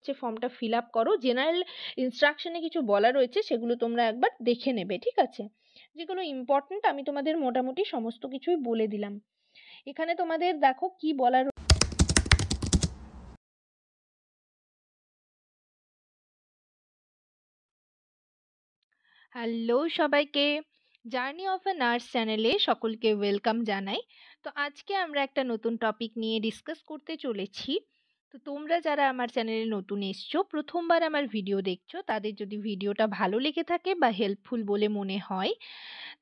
হচ্ছে ফর্মটা fill up করো। জেনারেল ইনস্ট্রাকশনে কিছু বলা রয়েছে সেগুলো তোমরা একবার দেখে নেবে, ঠিক আছে? যেগুলো ইম্পর্টেন্ট আমি তোমাদের মোটামুটি সমস্ত কিছুই বলে দিলাম। এখানে তোমাদের দেখো কি বলা। হ্যালো সবাইকে, জার্নি অফ এ নার্স চ্যানেলে সকলকে ওয়েলকাম জানাই। তো আজকে আমরা একটা নতুন টপিক নিয়ে ডিসকাস করতে চলেছি। তো তোমরা যারা আমার চ্যানেলে নতুন এসছো, প্রথমবার আমার ভিডিও দেখছো, তাদের যদি ভিডিওটা ভালো লেগে থাকে বা হেল্পফুল বলে মনে হয়,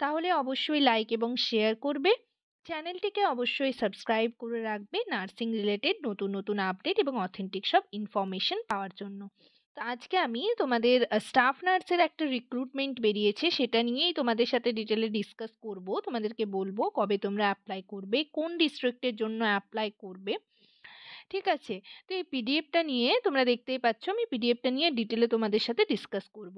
তাহলে অবশ্যই লাইক এবং শেয়ার করবে। চ্যানেলটিকে অবশ্যই সাবস্ক্রাইব করে রাখবে নার্সিং রিলেটেড নতুন নতুন আপডেট এবং অথেন্টিক সব ইনফরমেশন পাওয়ার জন্য। তো আজকে আমি তোমাদের স্টাফ নার্সের একটা রিক্রুটমেন্ট বেরিয়েছে, সেটা নিয়েই তোমাদের সাথে ডিটেলে ডিসকাস করব। তোমাদেরকে বলবো কবে তোমরা অ্যাপ্লাই করবে, কোন ডিস্ট্রিক্টের জন্য অ্যাপ্লাই করবে, ঠিক আছে? তো এই পিডিএফটা নিয়ে তোমরা দেখতেই পাচ্ছ, আমি পিডিএফটা নিয়ে ডিটেলে তোমাদের সাথে ডিসকাস করব।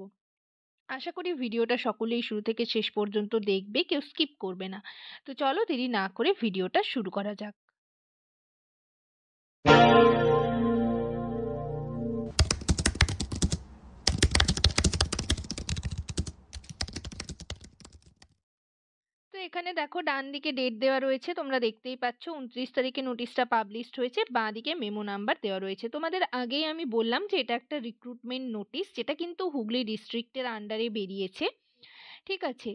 আশা করি ভিডিওটা সকলেই শুরু থেকে শেষ পর্যন্ত দেখবে, কেউ স্কিপ করবে না। তো চলো দেরি না করে ভিডিওটা শুরু করা যাক। তো এখানে দেখো ডান দিকে ডেট দেওয়া রয়েছে, তোমরা দেখতেই পাচ্ছ 29 তারিখে নোটিশটা পাবলিশড হয়েছে, বাঁ দিকে মেমো নাম্বার দেওয়া রয়েছে। তোমাদের আগেই আমি বললাম যে এটা একটা রিক্রুটমেন্ট নোটিশ, যেটা কিন্তু হুগলি ডিস্ট্রিক্টের আন্ডারে বেরিয়েছে, ঠিক আছে?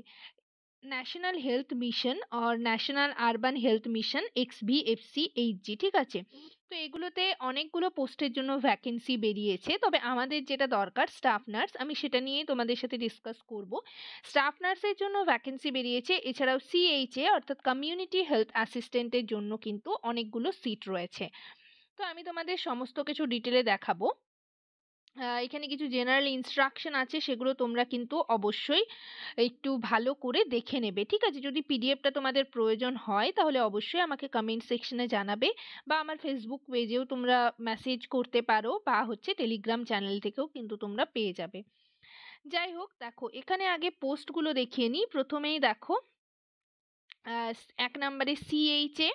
ন্যাশনাল হেলথ মিশন আর national urban health mission XBFCHG, ঠিক আছে? তো এগুলোতে অনেকগুলো পোস্টের জন্য ভ্যাকেন্সি বেরিয়েছে, তবে আমাদের যেটা দরকার স্টাফ নার্স, আমি সেটা নিয়েই তোমাদের সাথে ডিসকাস করব। স্টাফ নার্সের জন্য ভ্যাকেন্সি বেরিয়েছে, এছাড়াও CHA অর্থাৎ কমিউনিটি হেলথ অ্যাসিস্ট্যান্টের জন্য কিন্তু অনেকগুলো সিট রয়েছে। তো আমি তোমাদের সমস্ত কিছু ডিটেলে দেখাবো। এখানে কিছু জেনারেল ইনস্ট্রাকশন আছে, সেগুলো তোমরা কিন্তু অবশ্যই একটু ভালো করে দেখে নেবে, ঠিক আছে? যদি পিডিএফটা তোমাদের প্রয়োজন হয় তাহলে অবশ্যই আমাকে কমেন্ট সেকশনে জানাবে, বা আমার ফেসবুক পেজেও তোমরা মেসেজ করতে পারো, বা হচ্ছে টেলিগ্রাম চ্যানেল থেকেও কিন্তু তোমরা পেয়ে যাবে। যাই হোক, দেখো এখানে আগে পোস্টগুলো দেখিয়ে নিই। প্রথমেই দেখো 1 নম্বরে CHA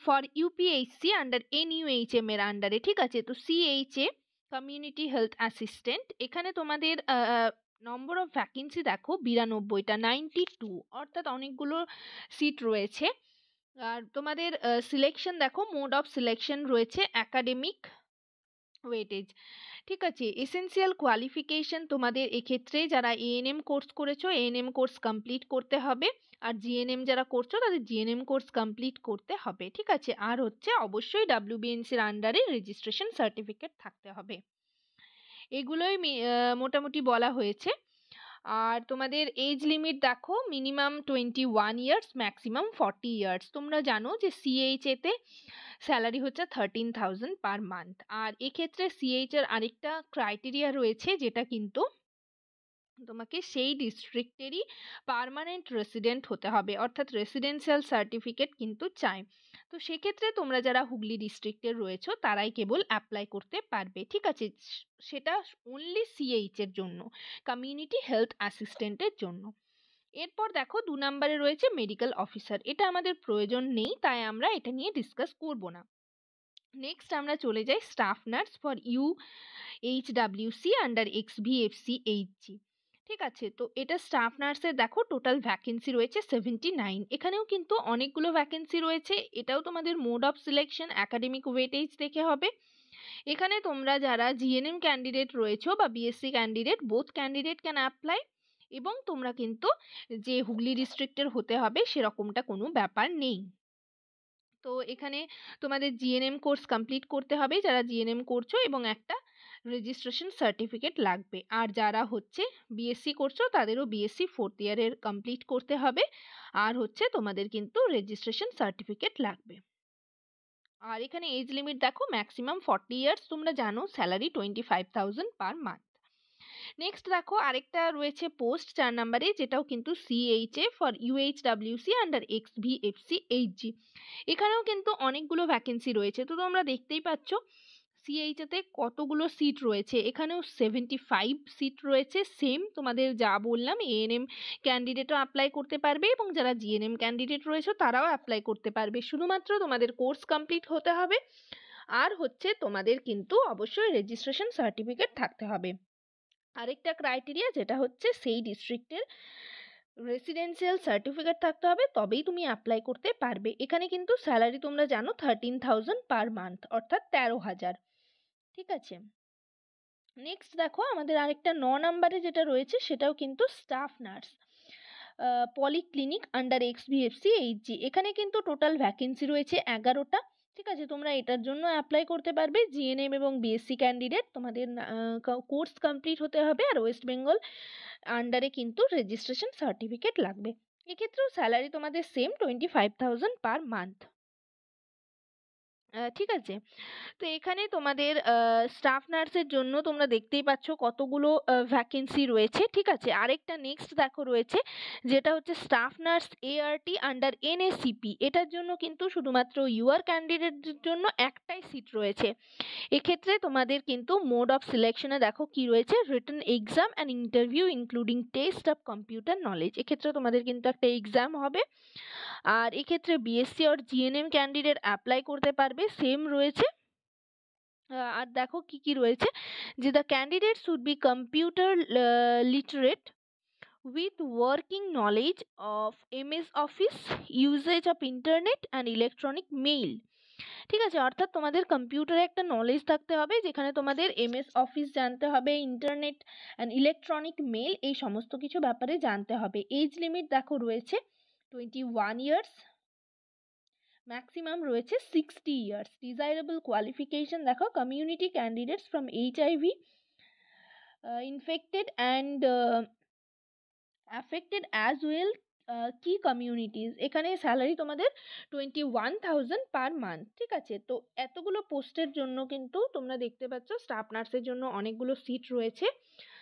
ফর ইউপিএইচসি আন্ডার NUHM এর আন্ডারে, ঠিক আছে? তো CHA কমিউনিটি হেলথ অ্যাসিস্ট্যান্ট, এখানে তোমাদের নম্বর অফ ভ্যাকেন্সি দেখো 92টা, 92, অর্থাৎ অনেকগুলো সিট রয়েছে। আর তোমাদের সিলেকশন দেখো, মোড অফ সিলেকশন রয়েছে একাডেমিক ওয়েটেজ, ঠিক আছে? এসেনশিয়াল কোয়ালিফিকেশন তোমাদের এক্ষেত্রে যারা ANM কোর্স করেছো ANM কোর্স কমপ্লিট করতে হবে, আর GNM যারা করছো তাদের GNM কোর্স কমপ্লিট করতে হবে, ঠিক আছে? আর হচ্ছে অবশ্যই WBNCর আন্ডারে রেজিস্ট্রেশন সার্টিফিকেট থাকতে হবে। এগুলোই মোটামুটি বলা হয়েছে। আর তোমাদের এজ লিমিট দেখো, মিনিমাম 21 ইয়ার্স, ম্যাক্সিমাম 40 ইয়ার্স। তোমরা জানো যে CHA তে স্যালারি হচ্ছে 13,000 পার মান্থ। আর এক্ষেত্রে CH এর আরেকটা ক্রাইটেরিয়া রয়েছে, যেটা কিন্তু তোমাকে সেই ডিস্ট্রিক্টেরই পার্মানেন্ট রেসিডেন্ট হতে হবে, অর্থাৎ রেসিডেন্সিয়াল সার্টিফিকেট কিন্তু চাই। তো সেক্ষেত্রে তোমরা যারা হুগলি ডিস্ট্রিক্টের রয়েছো তারাই কেবল অ্যাপ্লাই করতে পারবে, ঠিক আছে? সেটা অনলি CH এর জন্য, কমিউনিটি হেলথ অ্যাসিস্ট্যান্টের জন্য। এরপর দেখো 2 নম্বরে রয়েছে মেডিকেল অফিসার, এটা আমাদের প্রয়োজন নেই, তাই আমরা এটা নিয়ে ডিসকাস করব না। নেক্সট আমরা চলে যাই staff nurse for UHWC under XBFCHG, ঠিক আছে? তো এটা স্টাফ নার্সের দেখো টোটাল ভ্যাকেন্সি রয়েছে 79। এখানেও কিন্তু অনেকগুলো ভ্যাকেন্সি রয়েছে, এটাও তোমাদের mode of selection academic weightage দেখে হবে। এখানে তোমরা যারা GNM ক্যান্ডিডেট রয়েছো বা BSc candidate, both candidate can apply, এবং তোমরা কিন্তু যে হুগলি ডিস্ট্রিক্টের হতে হবে সেরকমটা কোনো ব্যাপার নেই। তো এখানে তোমাদের GNM কোর্স কমপ্লিট করতে হবে যারা GNM করছো, এবং একটা রেজিস্ট্রেশন সার্টিফিকেট লাগবে। আর যারা হচ্ছে BSc করছো তাদেরও BSc 4th ইয়ারের কমপ্লিট করতে হবে, আর হচ্ছে তোমাদের কিন্তু রেজিস্ট্রেশন সার্টিফিকেট লাগবে। আর এখানে এজ লিমিট দেখো, ম্যাক্সিমাম 40 ইয়ার্স, তোমরা জানো স্যালারি 25,000 পার মান্থ। নেক্সট দেখো আরেকটা রয়েছে পোস্ট 4 নম্বরে, যেটাও কিন্তু CHA for UHWC under XBFCHG। এখানেও কিন্তু অনেকগুলো ভ্যাকেন্সি রয়েছে, তো তোমরা দেখতেই পাচ্ছ CHA তে কতগুলো সিট রয়েছে। এখানেও 75 সিট রয়েছে, সেম তোমাদের যা বললাম। ANM ক্যান্ডিডেটও অ্যাপ্লাই করতে পারবে, এবং যারা GNM ক্যান্ডিডেট রয়েছে তারাও অ্যাপ্লাই করতে পারবে। শুধুমাত্র তোমাদের কোর্স কমপ্লিট হতে হবে, আর হচ্ছে তোমাদের কিন্তু অবশ্যই রেজিস্ট্রেশন সার্টিফিকেট থাকতে হবে। আরেকটা ক্রাইটেরিয়া যেটা হচ্ছে সেই ডিস্ট্রিক্টের রেসিডেন্সিয়াল সার্টিফিকেট থাকতে হবে, তবেই তুমি অ্যাপ্লাই করতে পারবে। এখানে কিন্তু স্যালারি তোমরা জানো 13,000 পার মান্থ, অর্থাৎ 13,000। ঠিক আছে, নেক্সট দেখো আমাদের আরেকটা 9 নম্বরে যেটা রয়েছে সেটাও কিন্তু staff nurse, polyclinic under X V F C H G. এখানে কিন্তু টোটাল ভ্যাকেন্সি রয়েছে 11টা। ঠিক আছে, তোমরা এটার জন্য অ্যাপ্লাই করতে পারবে। জিএনএম এবং বিএসসি ক্যান্ডিডেট, তোমাদের কোর্স কমপ্লিট হতে হবে, আর ওয়েস্ট বেঙ্গল আন্ডারে কিন্তু রেজিস্ট্রেশন সার্টিফিকেট লাগবে। এক্ষেত্রেও স্যালারি তোমাদের সেম 25,000 পার মান্থ। ঠিক আছে, তো এখানে তোমাদের স্টাফ নার্সের জন্য তোমরা দেখতেই পাচ্ছ কতগুলো ভ্যাকেন্সি রয়েছে। ঠিক আছে, আরেকটা নেক্সট দেখো রয়েছে যেটা হচ্ছে স্টাফ নার্স এআরটি আন্ডার এনএসিপি। এটার জন্য কিন্তু শুধুমাত্র ইউআর ক্যান্ডিডেটদের জন্য একটাই সিট রয়েছে। এক্ষেত্রে তোমাদের কিন্তু মোড অফ সিলেকশনে দেখো কি রয়েছে, written exam and interview including test of computer knowledge. এক্ষেত্রে তোমাদের কিন্তু একটা এক্সাম হবে। আর এক্ষেত্রে বিএসসি আর জিএনএম ক্যান্ডিডেট অ্যাপ্লাই করতে পারবে, সেম রয়েছে। আর দেখো কি কি রয়েছে, যে the candidate should be computer literate with working knowledge of MS Office, usage of internet and electronic mail। ঠিক আছে, অর্থাৎ তোমাদের কম্পিউটারে একটা নলেজ থাকতে হবে, যেখানে তোমাদের এমএস অফিস জানতে হবে, ইন্টারনেট অ্যান্ড ইলেকট্রনিক মেল এই সমস্ত কিছু ব্যাপারে জানতে হবে। এজ লিমিট দেখো রয়েছে 21 ইয়ার্স, ম্যাক্সিমাম রয়েছে 60 ইয়ার্স। ডিজাইরেবল কোয়ালিফিকেশন দেখো, community candidates from HIV infected and affected as well কি কমিউনিটিজ। এখানে স্যালারি তোমাদের 21,000 পার মান্থ। ঠিক আছে, তো এতগুলো পোস্টের জন্য কিন্তু তোমরা দেখতে পাচ্ছ স্টাফ নার্সের জন্য অনেকগুলো সিট রয়েছে।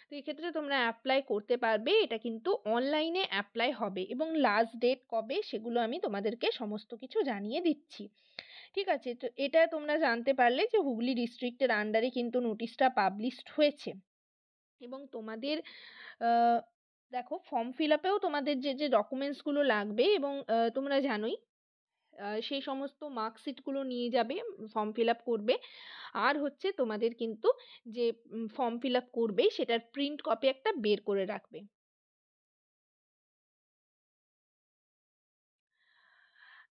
তো এক্ষেত্রে তোমরা অ্যাপ্লাই করতে পারবে। এটা কিন্তু অনলাইনে অ্যাপ্লাই হবে, এবং লাস্ট ডেট কবে সেগুলো আমি তোমাদেরকে সমস্ত কিছু জানিয়ে দিচ্ছি। ঠিক আছে, তো এটা তোমরা জানতে পারলে যে হুগলি ডিস্ট্রিক্টের আন্ডারে কিন্তু নোটিশটা পাবলিশড হয়েছে। এবং তোমাদের দেখো ফর্ম ফিল আপেও তোমাদের যে যে ডকুমেন্টসগুলো লাগবে, এবং তোমরা জানোই সেই সমস্ত মার্কশিটগুলো নিয়ে যাবে, ফর্ম ফিল আপ করবে। আর হচ্ছে তোমাদের কিন্তু যে ফর্ম ফিল আপ করবে সেটার প্রিন্ট কপি একটা বের করে রাখবে।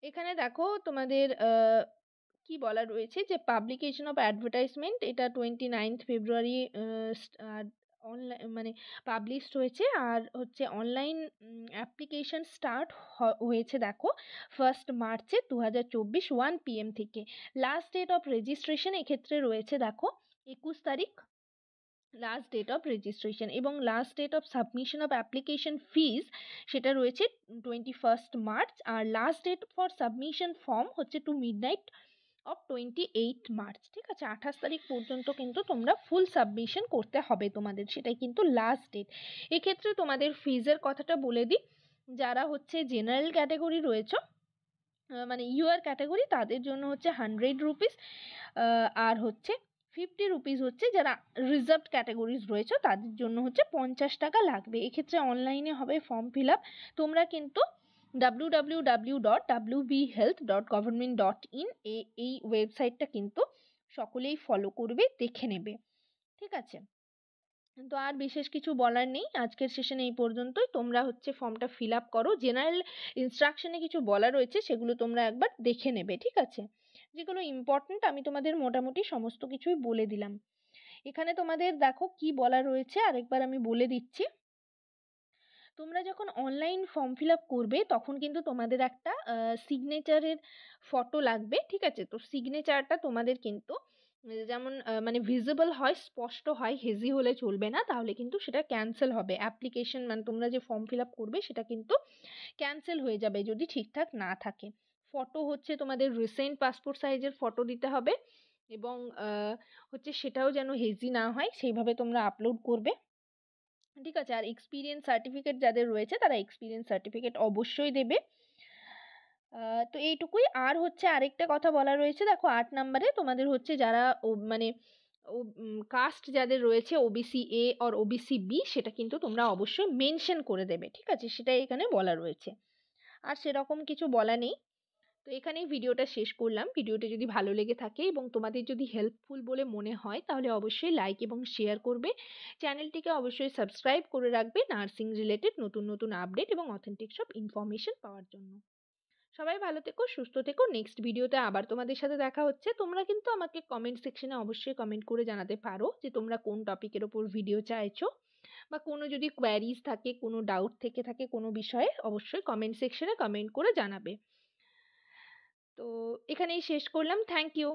এখানে দেখো তোমাদের কি বলা রয়েছে, যে পাবলিকেশন অফ অ্যাডভার্টাইজমেন্ট, এটা 29 ফেব্রুয়ারি অনলাইন মানে পাবলিশড হয়েছে। আর হচ্ছে অনলাইন অ্যাপ্লিকেশন স্টার্ট হয়েছে দেখো 1 মার্চে 2024 1 PM থেকে। লাস্ট ডেট অফ রেজিস্ট্রেশন এক্ষেত্রে রয়েছে দেখো 21 তারিখ লাস্ট ডেট অফ রেজিস্ট্রেশন, এবং last date of submission of application fees সেটা রয়েছে 21 মার্চ। আর last date for submission form হচ্ছে টু মিডনাইট অফ 28 মার্চ। ঠিক আছে, 28 তারিখ পর্যন্ত কিন্তু তোমরা ফুল সাবমিশন করতে হবে তোমাদের, সেটাই কিন্তু লাস্ট ডেট। এক্ষেত্রে তোমাদের ফিজের কথাটা বলে দিই, যারা হচ্ছে জেনারেল ক্যাটাগরি রয়েছে মানে ইউআর ক্যাটাগরি, তাদের জন্য হচ্ছে 100 রুপিস। আর হচ্ছে 50 রুপিস হচ্ছে যারা রিজার্ভড ক্যাটাগরিজ রয়েছে তাদের জন্য হচ্ছে 50 টাকা লাগবে। এক্ষেত্রে অনলাইনে হবে ফর্ম ফিল আপ। তোমরা কিন্তু www.wbhealth.government.in এই ওয়েবসাইটটা কিন্তু সকলেই ফলো করবে, দেখে নেবে। ঠিক আছে, তো আর বিশেষ কিছু বলার নেই, আজকের সেশনে এই পর্যন্তই। তোমরা হচ্ছে ফর্মটা ফিল আপ করো, জেনারেল ইনস্ট্রাকশনে কিছু বলা রয়েছে সেগুলো তোমরা একবার দেখে নেবে। ঠিক আছে, যেগুলো ইম্পর্টেন্ট আমি তোমাদের মোটামুটি সমস্ত কিছুই বলে দিলাম। এখানে তোমাদের দেখো কি বলা রয়েছে আরেকবার আমি বলে দিচ্ছি। তোমরা যখন অনলাইন ফর্ম ফিল আপ করবে তখন কিন্তু তোমাদের একটা সিগনেচারের ফটো লাগবে। ঠিক আছে, তো সিগনেচারটা তোমাদের কিন্তু যেমন মানে ভিজিবল হয়, স্পষ্ট হয়, হেজি হলে চলবে না, তাহলে কিন্তু সেটা ক্যান্সেল হবে। অ্যাপ্লিকেশন মানে তোমরা যে ফর্ম ফিল আপ করবে সেটা কিন্তু ক্যান্সেল হয়ে যাবে যদি ঠিকঠাক না থাকে। ফটো হচ্ছে তোমাদের রিসেন্ট পাসপোর্ট সাইজের ফটো দিতে হবে, এবং হচ্ছে সেটাও যেন হেজি না হয় সেইভাবে তোমরা আপলোড করবে। ঠিক আছে, আর এক্সপিরিয়েন্স সার্টিফিকেট যাদের রয়েছে তারা এক্সপিরিয়েন্স সার্টিফিকেট অবশ্যই দেবে। তো এইটুকুই। আর হচ্ছে আরেকটা কথা বলা রয়েছে দেখো 8 নম্বরে, তোমাদের হচ্ছে যারা মানে কাস্ট যাদের রয়েছে ওবিসি এ আর ওবিসি বি, সেটা কিন্তু তোমরা অবশ্যই মেনশন করে দেবে। ঠিক আছে, সেটাই এখানে বলা রয়েছে, আর সেরকম কিছু বলা নেই। তো এখানেই ভিডিওটা শেষ করলাম। ভিডিওটা যদি ভালো লেগে থাকে এবং তোমাদের যদি হেল্পফুল বলে মনে হয় তাহলে অবশ্যই লাইক এবং শেয়ার করবে। চ্যানেলটিকে অবশ্যই সাবস্ক্রাইব করে রাখবে নার্সিং রিলেটেড নতুন নতুন আপডেট এবং অথেন্টিক সব ইনফরমেশন পাওয়ার জন্য। সবাই ভালো থেকো, সুস্থ থেকো। নেক্সট ভিডিওতে আবার তোমাদের সাথে দেখা হচ্ছে। তোমরা কিন্তু আমাকে কমেন্ট সেকশনে অবশ্যই কমেন্ট করে জানাতে পারো যে তোমরা কোন টপিকের ওপর ভিডিও চাইছো, বা কোনো যদি কোয়েরিজ থাকে, কোনো ডাউট থেকে থাকে কোনো বিষয়ে, অবশ্যই কমেন্ট সেকশনে কমেন্ট করে জানাবে। তো এখানেই শেষ করলাম। Thank you.